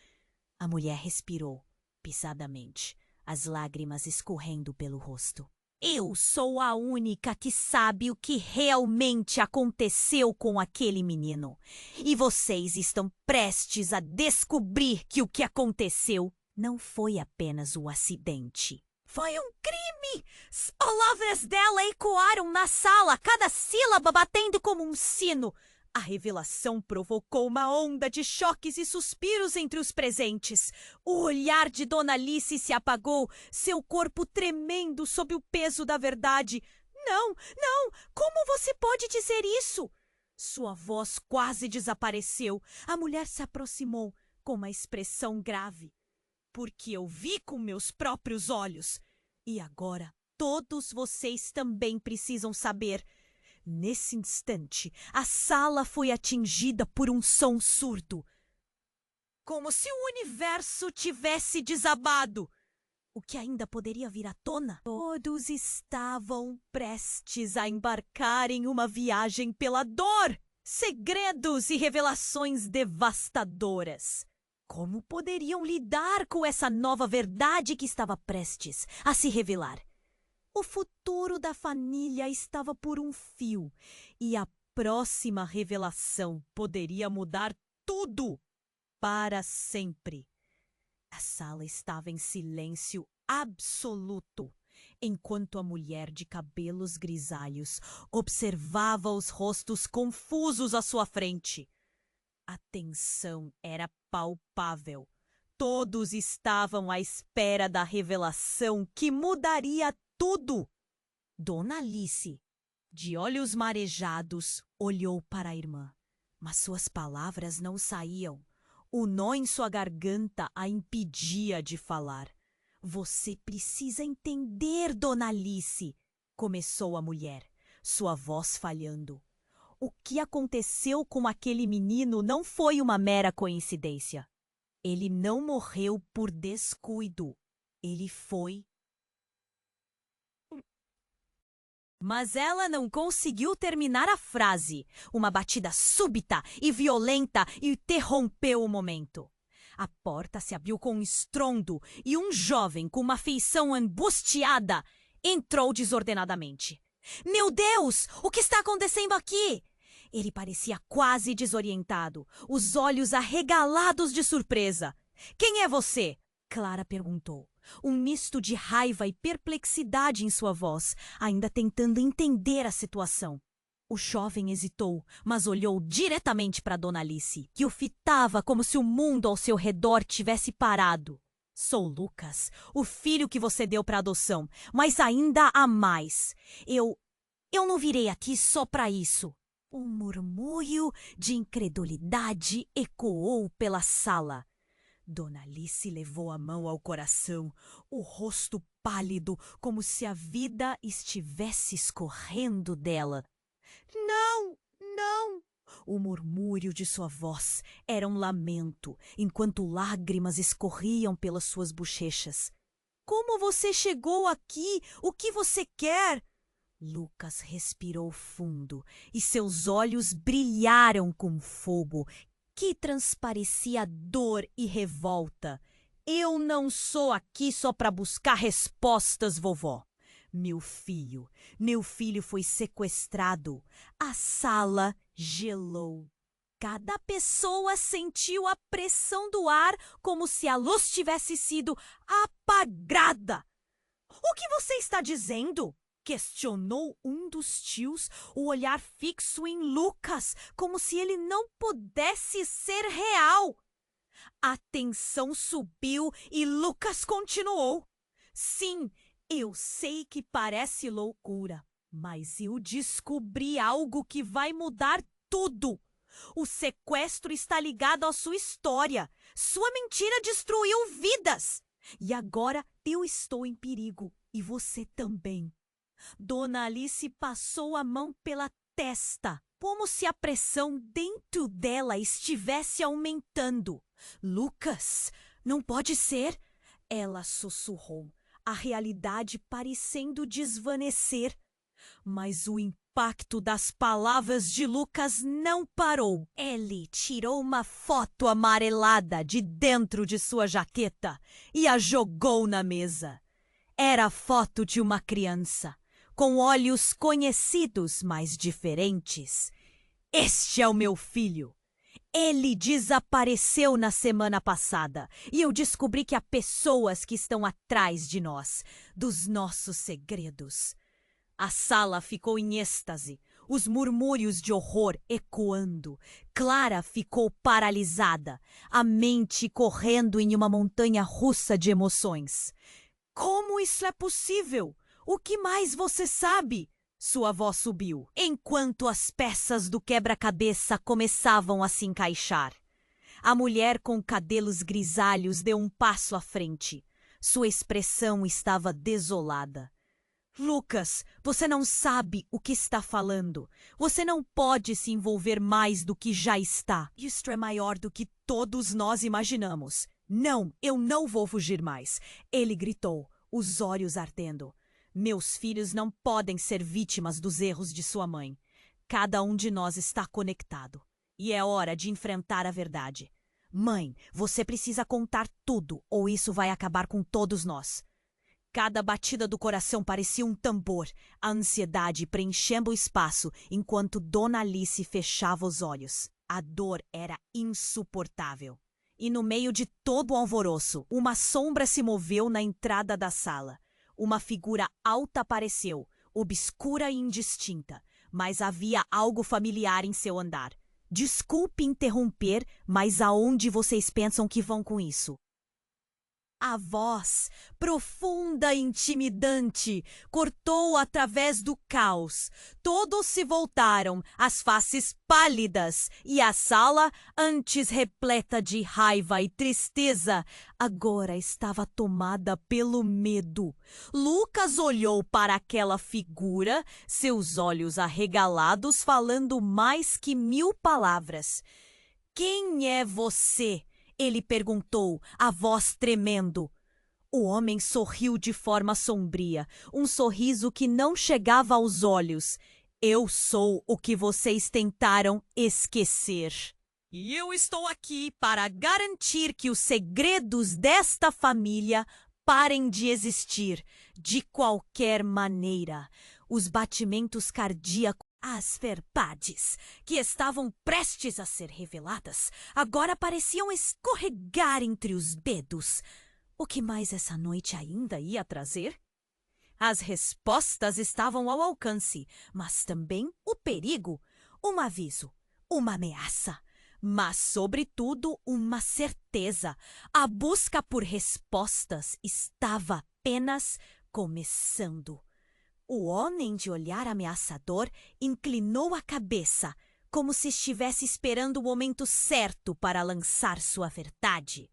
A mulher respirou pesadamente, as lágrimas escorrendo pelo rosto. Eu sou a única que sabe o que realmente aconteceu com aquele menino. E vocês estão prestes a descobrir que o que aconteceu não foi apenas um acidente. Foi um crime! As palavras dela ecoaram na sala, cada sílaba batendo como um sino. A revelação provocou uma onda de choques e suspiros entre os presentes. O olhar de Dona Alice se apagou, seu corpo tremendo sob o peso da verdade. Não! Como você pode dizer isso? Sua voz quase desapareceu. A mulher se aproximou, com uma expressão grave. Porque eu vi com meus próprios olhos. E agora todos vocês também precisam saber. Nesse instante, a sala foi atingida por um som surdo. Como se o universo tivesse desabado. O que ainda poderia vir à tona? Todos estavam prestes a embarcar em uma viagem pela dor. Segredos e revelações devastadoras. Como poderiam lidar com essa nova verdade que estava prestes a se revelar? O futuro da família estava por um fio e a próxima revelação poderia mudar tudo para sempre. A sala estava em silêncio absoluto, enquanto a mulher de cabelos grisalhos observava os rostos confusos à sua frente. A tensão era palpável. Todos estavam à espera da revelação que mudaria tudo. Dona Alice, de olhos marejados, olhou para a irmã, mas suas palavras não saíam. O nó em sua garganta a impedia de falar. Você precisa entender, Dona Alice, começou a mulher, sua voz falhando. O que aconteceu com aquele menino não foi uma mera coincidência. Ele não morreu por descuido. Ele foi... Mas ela não conseguiu terminar a frase. Uma batida súbita e violenta interrompeu o momento. A porta se abriu com um estrondo e um jovem com uma feição angustiada entrou desordenadamente. Meu Deus! O que está acontecendo aqui? Ele parecia quase desorientado, os olhos arregalados de surpresa. Quem é você? Clara perguntou. Um misto de raiva e perplexidade em sua voz, ainda tentando entender a situação. O jovem hesitou, mas olhou diretamente para Dona Alice, que o fitava como se o mundo ao seu redor tivesse parado. Sou Lucas, o filho que você deu para adoção, mas ainda há mais. Eu não virei aqui só para isso. Um murmúrio de incredulidade ecoou pela sala. Dona Alice levou a mão ao coração, o rosto pálido, como se a vida estivesse escorrendo dela. Não, não! O murmúrio de sua voz era um lamento, enquanto lágrimas escorriam pelas suas bochechas. Como você chegou aqui? O que você quer? Lucas respirou fundo e seus olhos brilharam com fogo que transparecia dor e revolta. Eu não sou aqui só para buscar respostas, vovó. Meu filho foi sequestrado. A sala gelou. Cada pessoa sentiu a pressão do ar como se a luz tivesse sido apagada. O que você está dizendo? Questionou um dos tios, o olhar fixo em Lucas, como se ele não pudesse ser real. A tensão subiu e Lucas continuou. Sim, eu sei que parece loucura, mas eu descobri algo que vai mudar tudo. O sequestro está ligado à sua história. Sua mentira destruiu vidas. E agora eu estou em perigo, e você também. Dona Alice passou a mão pela testa, como se a pressão dentro dela estivesse aumentando. Lucas, não pode ser! Ela sussurrou, a realidade parecendo desvanecer. Mas o impacto das palavras de Lucas não parou. Ele tirou uma foto amarelada de dentro de sua jaqueta e a jogou na mesa. Era a foto de uma criança, com olhos conhecidos, mas diferentes. Este é o meu filho. Ele desapareceu na semana passada e eu descobri que há pessoas que estão atrás de nós, dos nossos segredos. A sala ficou em êxtase, os murmúrios de horror ecoando. Clara ficou paralisada, a mente correndo em uma montanha russa de emoções. Como isso é possível? O que mais você sabe? Sua voz subiu, enquanto as peças do quebra-cabeça começavam a se encaixar. A mulher com cabelos grisalhos deu um passo à frente. Sua expressão estava desolada. Lucas, você não sabe o que está falando. Você não pode se envolver mais do que já está. Isto é maior do que todos nós imaginamos. Não, eu não vou fugir mais. Ele gritou, os olhos ardendo. Meus filhos não podem ser vítimas dos erros de sua mãe. Cada um de nós está conectado. E é hora de enfrentar a verdade. Mãe, você precisa contar tudo, ou isso vai acabar com todos nós. Cada batida do coração parecia um tambor, a ansiedade preenchendo o espaço enquanto Dona Alice fechava os olhos. A dor era insuportável. E no meio de todo o alvoroço, uma sombra se moveu na entrada da sala. Uma figura alta apareceu, obscura e indistinta, mas havia algo familiar em seu andar. Desculpe interromper, mas aonde vocês pensam que vão com isso? A voz, profunda e intimidante, cortou através do caos. Todos se voltaram, as faces pálidas, e a sala, antes repleta de raiva e tristeza, agora estava tomada pelo medo. Lucas olhou para aquela figura, seus olhos arregalados, falando mais que 1000 palavras. Quem é você? Ele perguntou, a voz tremendo. O homem sorriu de forma sombria, um sorriso que não chegava aos olhos. Eu sou o que vocês tentaram esquecer. E eu estou aqui para garantir que os segredos desta família parem de existir, de qualquer maneira. Os batimentos cardíacos, as verdades que estavam prestes a ser reveladas, agora pareciam escorregar entre os dedos. O que mais essa noite ainda ia trazer? As respostas estavam ao alcance, mas também o perigo, um aviso, uma ameaça, mas, sobretudo, uma certeza. A busca por respostas estava apenas começando. O homem de olhar ameaçador inclinou a cabeça, como se estivesse esperando o momento certo para lançar sua verdade.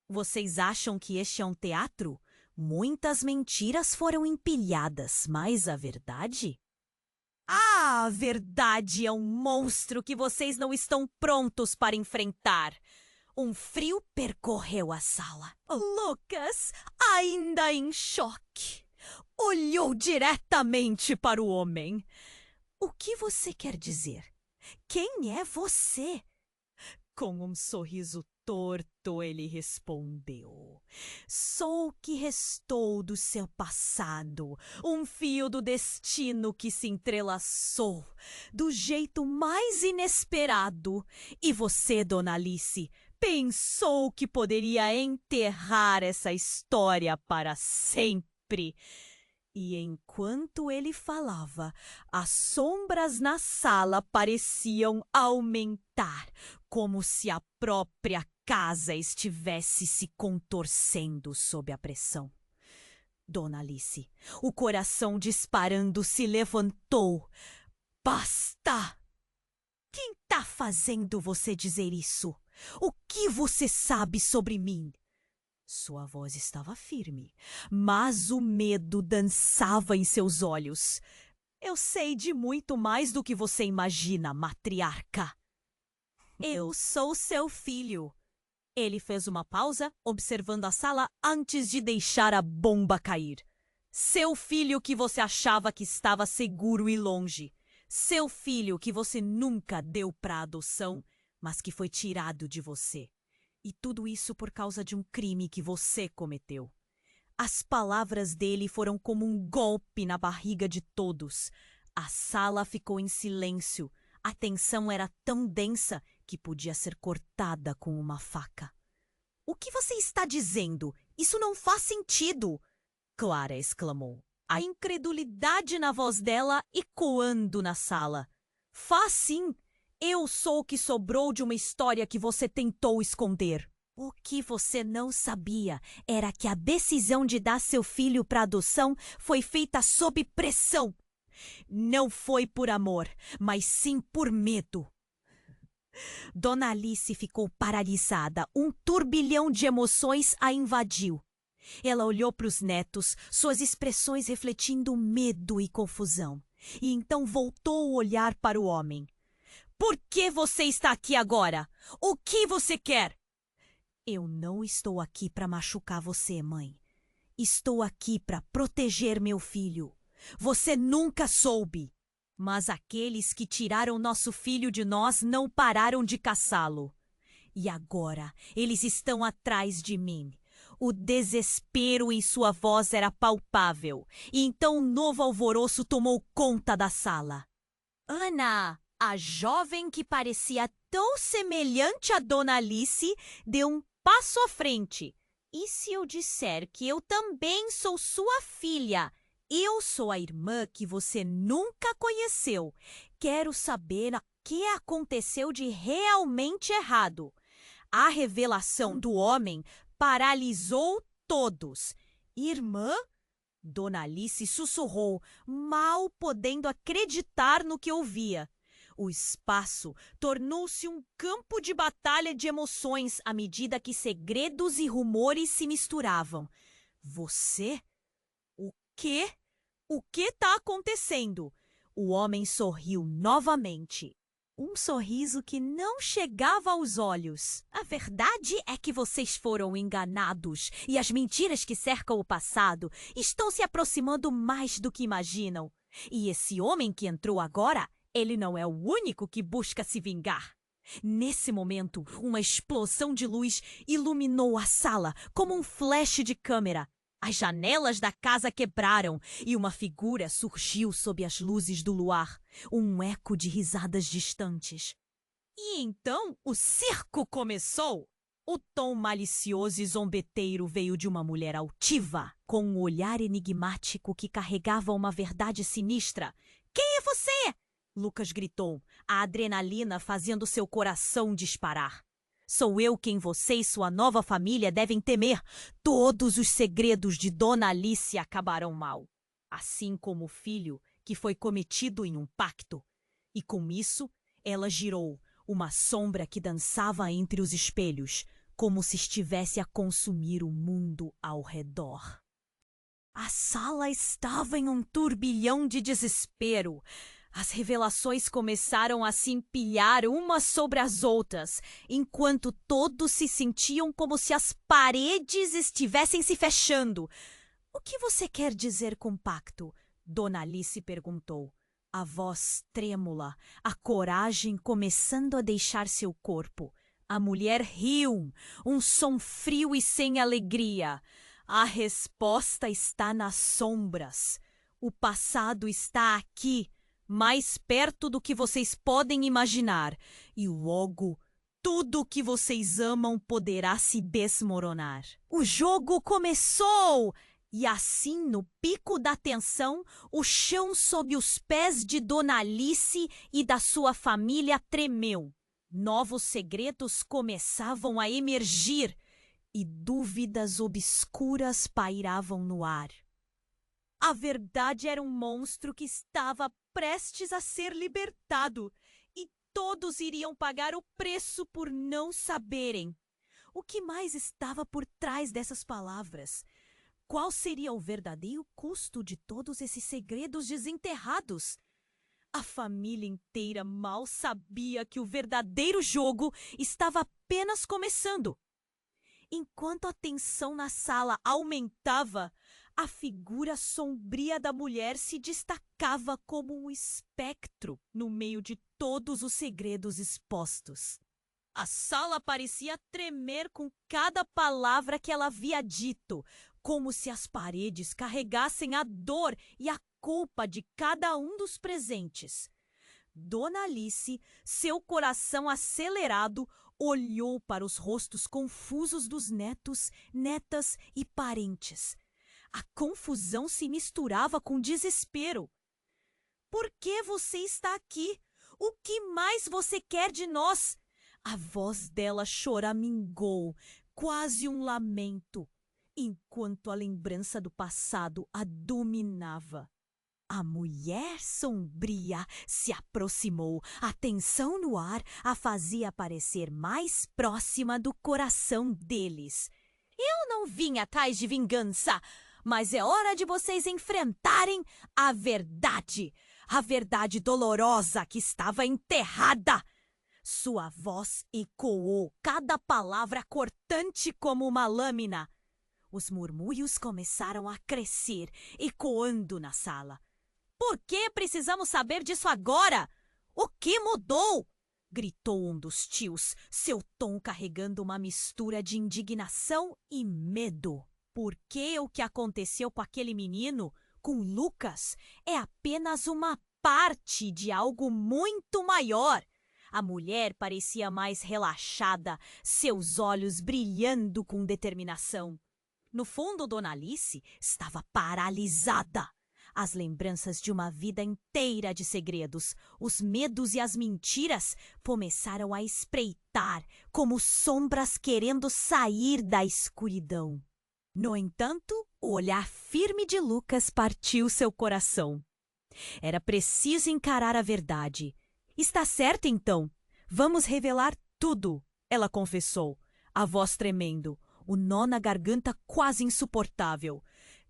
Vocês acham que este é um teatro? Muitas mentiras foram empilhadas, mas a verdade? A verdade é um monstro que vocês não estão prontos para enfrentar. Um frio percorreu a sala. Lucas, ainda em choque, olhou diretamente para o homem. O que você quer dizer? Quem é você? Com um sorriso torto, ele respondeu. Sou o que restou do seu passado, um fio do destino que se entrelaçou do jeito mais inesperado. E você, Dona Alice, pensou que poderia enterrar essa história para sempre. E enquanto ele falava, as sombras na sala pareciam aumentar, como se a própria casa estivesse se contorcendo sob a pressão. Dona Alice, o coração disparando, se levantou. Basta! Quem está fazendo você dizer isso? O que você sabe sobre mim? Sua voz estava firme, mas o medo dançava em seus olhos. Eu sei de muito mais do que você imagina, matriarca. Eu sou seu filho. Ele fez uma pausa, observando a sala antes de deixar a bomba cair. Seu filho que você achava que estava seguro e longe. Seu filho que você nunca deu para adoção, mas que foi tirado de você. E tudo isso por causa de um crime que você cometeu. As palavras dele foram como um golpe na barriga de todos. A sala ficou em silêncio. A tensão era tão densa que podia ser cortada com uma faca. O que você está dizendo? Isso não faz sentido! Clara exclamou, a incredulidade na voz dela ecoando na sala. Faz sim! Eu sou o que sobrou de uma história que você tentou esconder. O que você não sabia era que a decisão de dar seu filho para adoção foi feita sob pressão. Não foi por amor, mas sim por medo. Dona Alice ficou paralisada. Um turbilhão de emoções a invadiu. Ela olhou para os netos, suas expressões refletindo medo e confusão. E então voltou o olhar para o homem. Por que você está aqui agora? O que você quer? Eu não estou aqui para machucar você, mãe. Estou aqui para proteger meu filho. Você nunca soube. Mas aqueles que tiraram nosso filho de nós não pararam de caçá-lo. E agora eles estão atrás de mim. O desespero em sua voz era palpável. E então um novo alvoroço tomou conta da sala. Ana, a jovem que parecia tão semelhante a Dona Alice, deu um passo à frente. E se eu disser que eu também sou sua filha? Eu sou a irmã que você nunca conheceu. Quero saber o que aconteceu de realmente errado. A revelação do homem paralisou todos. Irmã? Dona Alice sussurrou, mal podendo acreditar no que ouvia. O espaço tornou-se um campo de batalha de emoções à medida que segredos e rumores se misturavam. Você? O quê? O que está acontecendo? O homem sorriu novamente. Um sorriso que não chegava aos olhos. A verdade é que vocês foram enganados e as mentiras que cercam o passado estão se aproximando mais do que imaginam. E esse homem que entrou agora, ele não é o único que busca se vingar. Nesse momento, uma explosão de luz iluminou a sala como um flash de câmera. As janelas da casa quebraram e uma figura surgiu sob as luzes do luar, um eco de risadas distantes. E então o circo começou! O tom malicioso e zombeteiro veio de uma mulher altiva, com um olhar enigmático que carregava uma verdade sinistra. Quem é você? Lucas gritou, a adrenalina fazendo seu coração disparar. Sou eu quem você e sua nova família devem temer. Todos os segredos de Dona Alice acabarão mal. Assim como o filho que foi cometido em um pacto. E com isso, ela girou, uma sombra que dançava entre os espelhos, como se estivesse a consumir o mundo ao redor. A sala estava em um turbilhão de desespero. As revelações começaram a se empilhar umas sobre as outras, enquanto todos se sentiam como se as paredes estivessem se fechando. O que você quer dizer com pacto? Dona Alice perguntou. A voz trêmula, a coragem começando a deixar seu corpo. A mulher riu, um som frio e sem alegria. A resposta está nas sombras. O passado está aqui, mais perto do que vocês podem imaginar, e logo tudo o que vocês amam poderá se desmoronar. O jogo começou! E assim, no pico da tensão, o chão sob os pés de Dona Alice e da sua família tremeu. Novos segredos começavam a emergir e dúvidas obscuras pairavam no ar. A verdade era um monstro que estava prestes a ser libertado e todos iriam pagar o preço por não saberem. O que mais estava por trás dessas palavras? Qual seria o verdadeiro custo de todos esses segredos desenterrados? A família inteira mal sabia que o verdadeiro jogo estava apenas começando. Enquanto a tensão na sala aumentava, a figura sombria da mulher se destacava como um espectro no meio de todos os segredos expostos. A sala parecia tremer com cada palavra que ela havia dito, como se as paredes carregassem a dor e a culpa de cada um dos presentes. Dona Alice, seu coração acelerado, olhou para os rostos confusos dos netos, netas e parentes. A confusão se misturava com desespero. Por que você está aqui? O que mais você quer de nós? A voz dela choramingou, quase um lamento, enquanto a lembrança do passado a dominava. A mulher sombria se aproximou. A tensão no ar a fazia parecer mais próxima do coração deles. Eu não vim atrás de vingança, mas é hora de vocês enfrentarem a verdade dolorosa que estava enterrada. Sua voz ecoou, cada palavra cortante como uma lâmina. Os murmúrios começaram a crescer, ecoando na sala. Por que precisamos saber disso agora? O que mudou? Gritou um dos tios, seu tom carregando uma mistura de indignação e medo. Porque o que aconteceu com aquele menino, com Lucas, é apenas uma parte de algo muito maior. A mulher parecia mais relaxada, seus olhos brilhando com determinação. No fundo, Dona Alice estava paralisada. As lembranças de uma vida inteira de segredos, os medos e as mentiras começaram a espreitar como sombras querendo sair da escuridão. No entanto, o olhar firme de Lucas partiu seu coração. Era preciso encarar a verdade. Está certo, então. Vamos revelar tudo, ela confessou, a voz tremendo, o nó na garganta quase insuportável.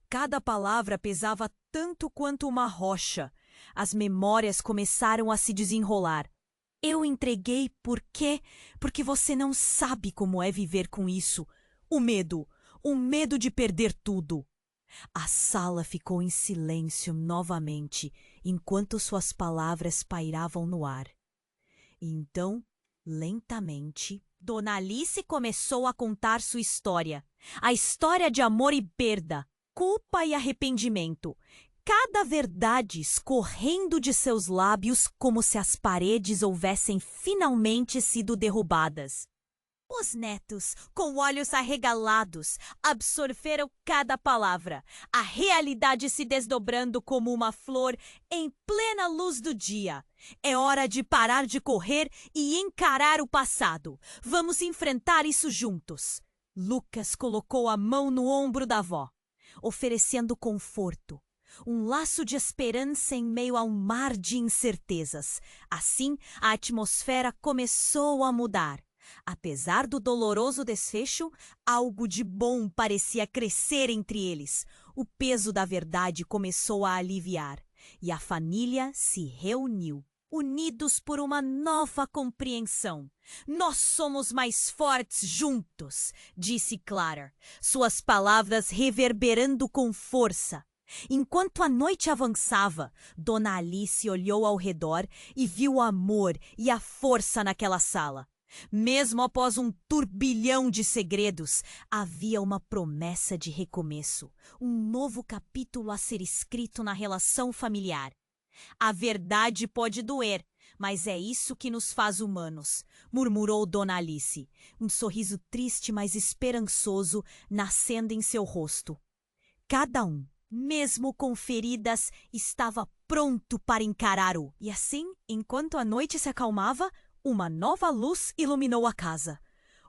Cada palavra pesava tanto quanto uma rocha. As memórias começaram a se desenrolar. Eu entreguei porque você não sabe como é viver com isso. O medo de perder tudo. A sala ficou em silêncio novamente, enquanto suas palavras pairavam no ar. Então, lentamente, Dona Alice começou a contar sua história. A história de amor e perda, culpa e arrependimento. Cada verdade escorrendo de seus lábios como se as paredes houvessem finalmente sido derrubadas. Os netos, com olhos arregalados, absorveram cada palavra, a realidade se desdobrando como uma flor em plena luz do dia. É hora de parar de correr e encarar o passado. Vamos enfrentar isso juntos. Lucas colocou a mão no ombro da avó, oferecendo conforto, um laço de esperança em meio a um mar de incertezas. Assim, a atmosfera começou a mudar. Apesar do doloroso desfecho, algo de bom parecia crescer entre eles. O peso da verdade começou a aliviar e a família se reuniu, unidos por uma nova compreensão. Nós somos mais fortes juntos, disse Clara, suas palavras reverberando com força. Enquanto a noite avançava, Dona Alice olhou ao redor e viu o amor e a força naquela sala. Mesmo após um turbilhão de segredos, havia uma promessa de recomeço, um novo capítulo a ser escrito na relação familiar. A verdade pode doer, mas é isso que nos faz humanos, murmurou Dona Alice, um sorriso triste mas esperançoso nascendo em seu rosto. Cada um, mesmo com feridas, estava pronto para encarar-o. E assim, enquanto a noite se acalmava, uma nova luz iluminou a casa.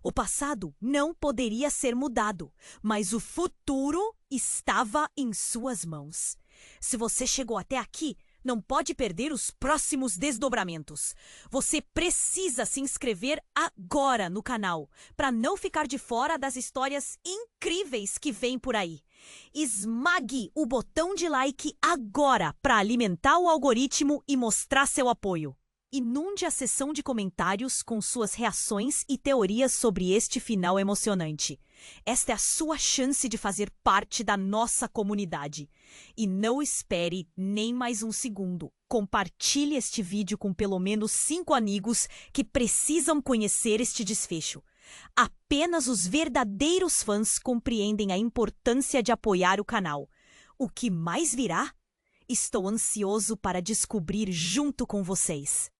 O passado não poderia ser mudado, mas o futuro estava em suas mãos. Se você chegou até aqui, não pode perder os próximos desdobramentos. Você precisa se inscrever agora no canal, para não ficar de fora das histórias incríveis que vêm por aí. Esmague o botão de like agora para alimentar o algoritmo e mostrar seu apoio. Inunde a seção de comentários com suas reações e teorias sobre este final emocionante. Esta é a sua chance de fazer parte da nossa comunidade. E não espere nem mais um segundo. Compartilhe este vídeo com pelo menos 5 amigos que precisam conhecer este desfecho. Apenas os verdadeiros fãs compreendem a importância de apoiar o canal. O que mais virá? Estou ansioso para descobrir junto com vocês.